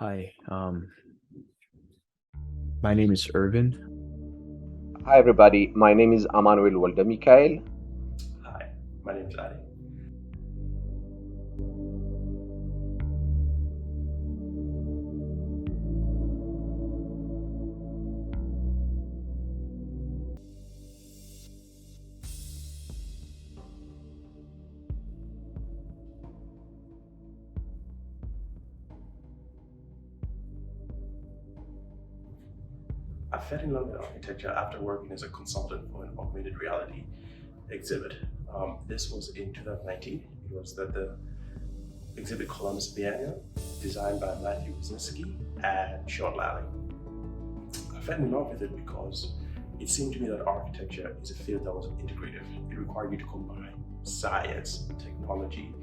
Hi, my name is Irvin. Hi everybody, my name is Emmanuel Walda Mikhail. Hi, my name is Adi. I fell in love with architecture after working as a consultant for an augmented reality exhibit. This was in 2019. It was the exhibit Columbus Biennial, designed by Matthew Wisniewski and Sean Lally. I fell in love with it because it seemed to me that architecture is a field that was integrative. It required you to combine science, technology,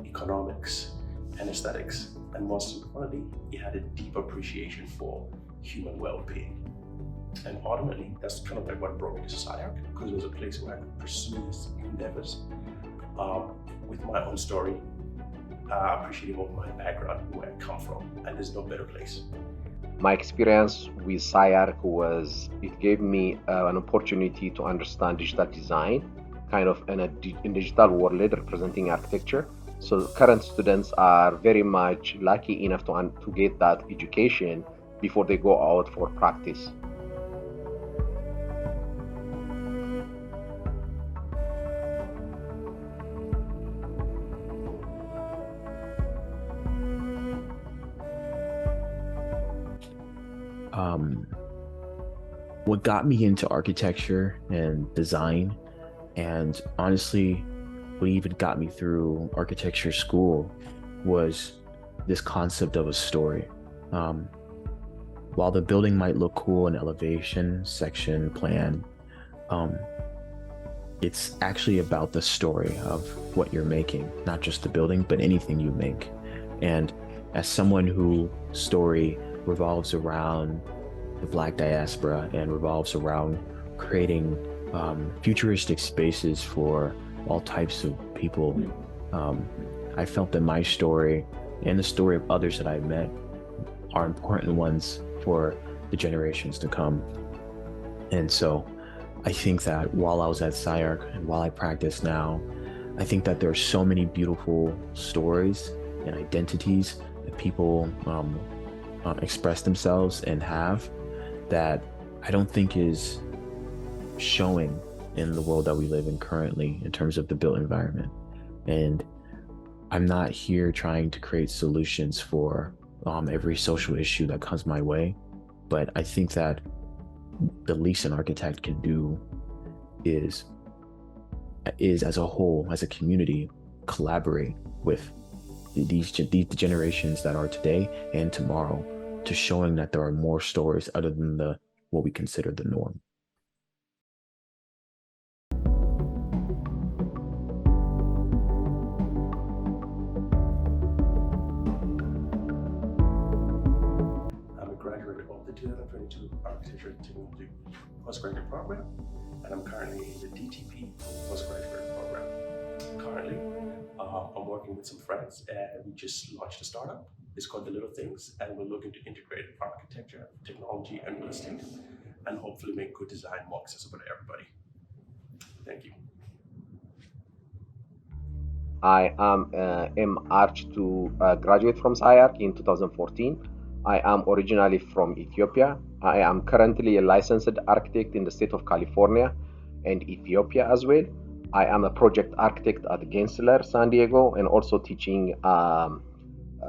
economics, and aesthetics. And most importantly, it had a deep appreciation for human well-being. And ultimately, that's kind of like what brought me to SciArc, because it was a place where I could pursue these endeavors with my own story, appreciating of my background, where I come from, and there's no better place. My experience with SciArc was it gave me an opportunity to understand digital design, kind of in digital world representing architecture. So current students are very much lucky enough to get that education before they go out for practice. Um, what got me into architecture and design, and honestly, what even got me through architecture school was this concept of a story. Um, while the building might look cool in elevation, section, plan, um, it's actually about the story of what you're making, not just the building, but anything you make. And as someone who story revolves around the Black diaspora and revolves around creating futuristic spaces for all types of people, I felt that my story and the story of others that I've met are important ones for the generations to come. And so I think that while I was at SciArc and while I practice now, I think that there are so many beautiful stories and identities that people express themselves and have that I don't think is showing in the world that we live in currently in terms of the built environment. And I'm not here trying to create solutions for every social issue that comes my way, but I think that the least an architect can do is as a whole, as a community, collaborate with these generations that are today and tomorrow, to showing that there are more stories other than the what we consider the norm. I'm a graduate of the 2022 Architecture and Technology postgraduate program, and I'm currently in the DTP postgraduate program. Currently, I'm working with some friends, and we just launched a startup. It's called The Little Things, and we're looking to integrate architecture, technology, and real estate, and hopefully make good design more accessible to everybody. Thank you. I am arched to graduate from SciArc in 2014. I am originally from Ethiopia. I am currently a licensed architect in the state of California and Ethiopia as well. I am a project architect at Gensler, San Diego, and also teaching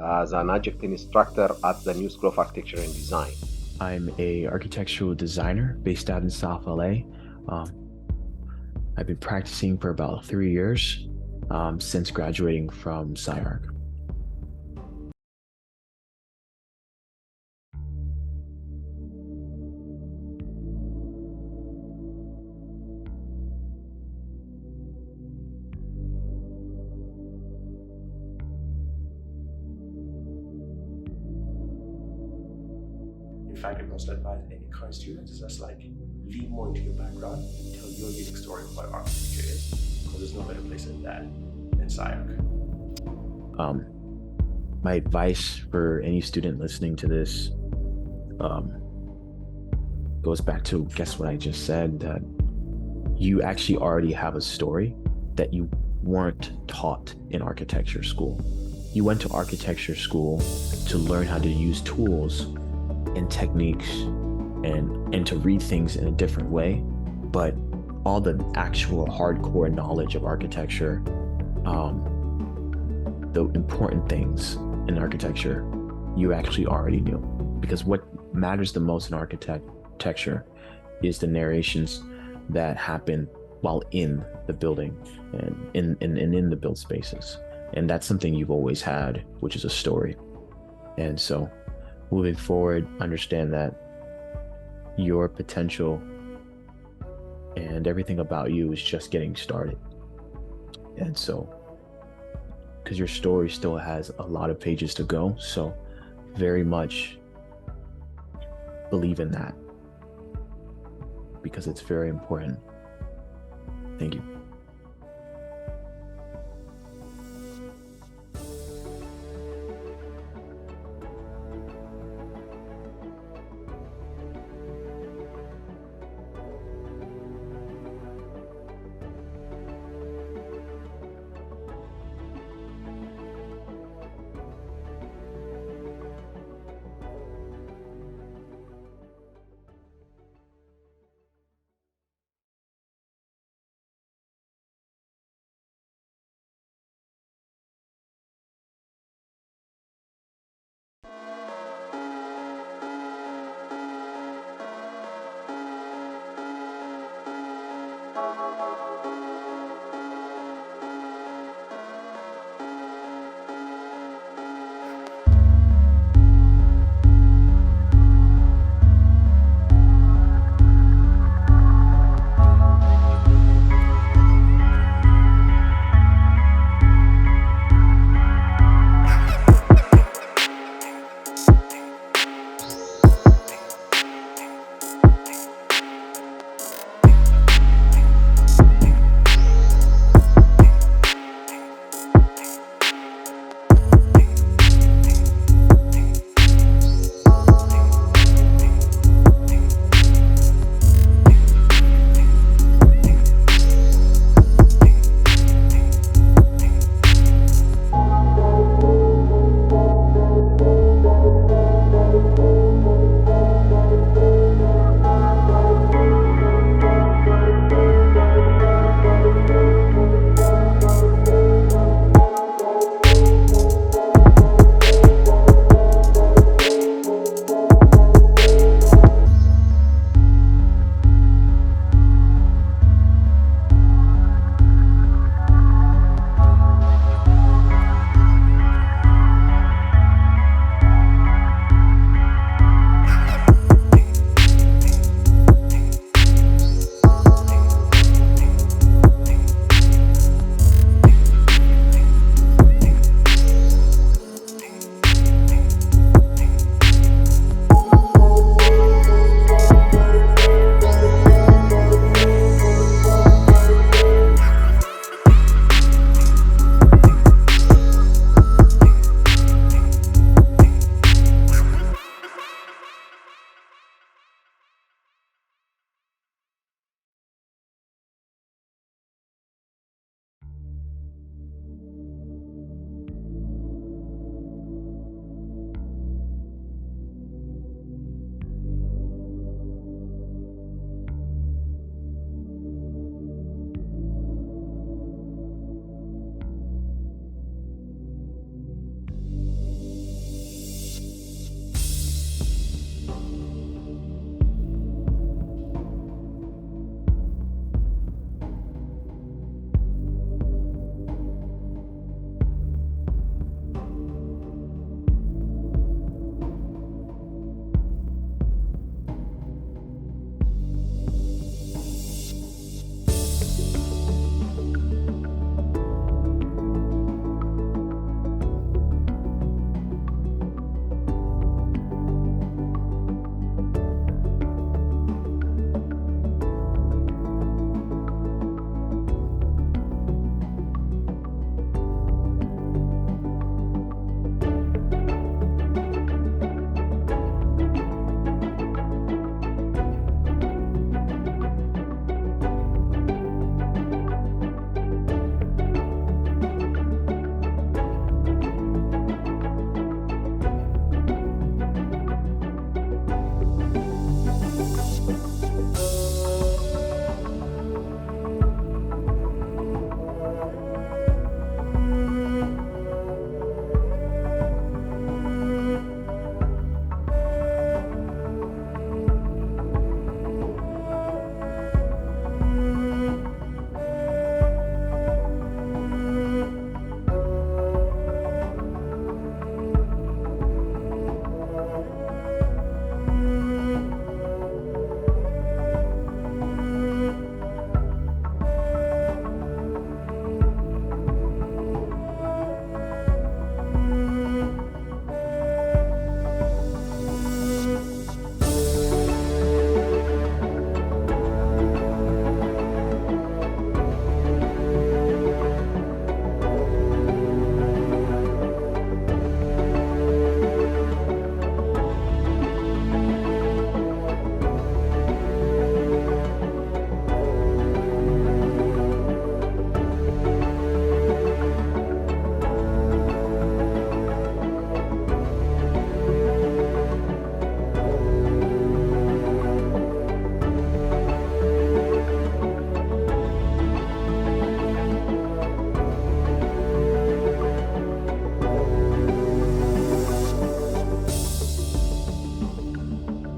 as an adjunct instructor at the New School of Architecture and Design. I'm a architectural designer based out in South LA. Um, I've been practicing for about 3 years since graduating from SciArc. In fact, I must advise any current students is just like lean more into your background, tell your unique story of what architecture is, because there's no better place than that than SciArc. Um, my advice for any student listening to this um, goes back to guess what I just said, that you actually already have a story that you weren't taught in architecture school. You went to architecture school to learn how to use tools and techniques and to read things in a different way, but all the actual hardcore knowledge of architecture, the important things in architecture, you actually already knew. Because what matters the most in architecture is the narrations that happen while in the building and in the build spaces. And that's something you've always had, which is a story. And so moving forward, understand that your potential and everything about you is just getting started. And so, because your story still has a lot of pages to go, so very much believe in that, because it's very important. Thank you.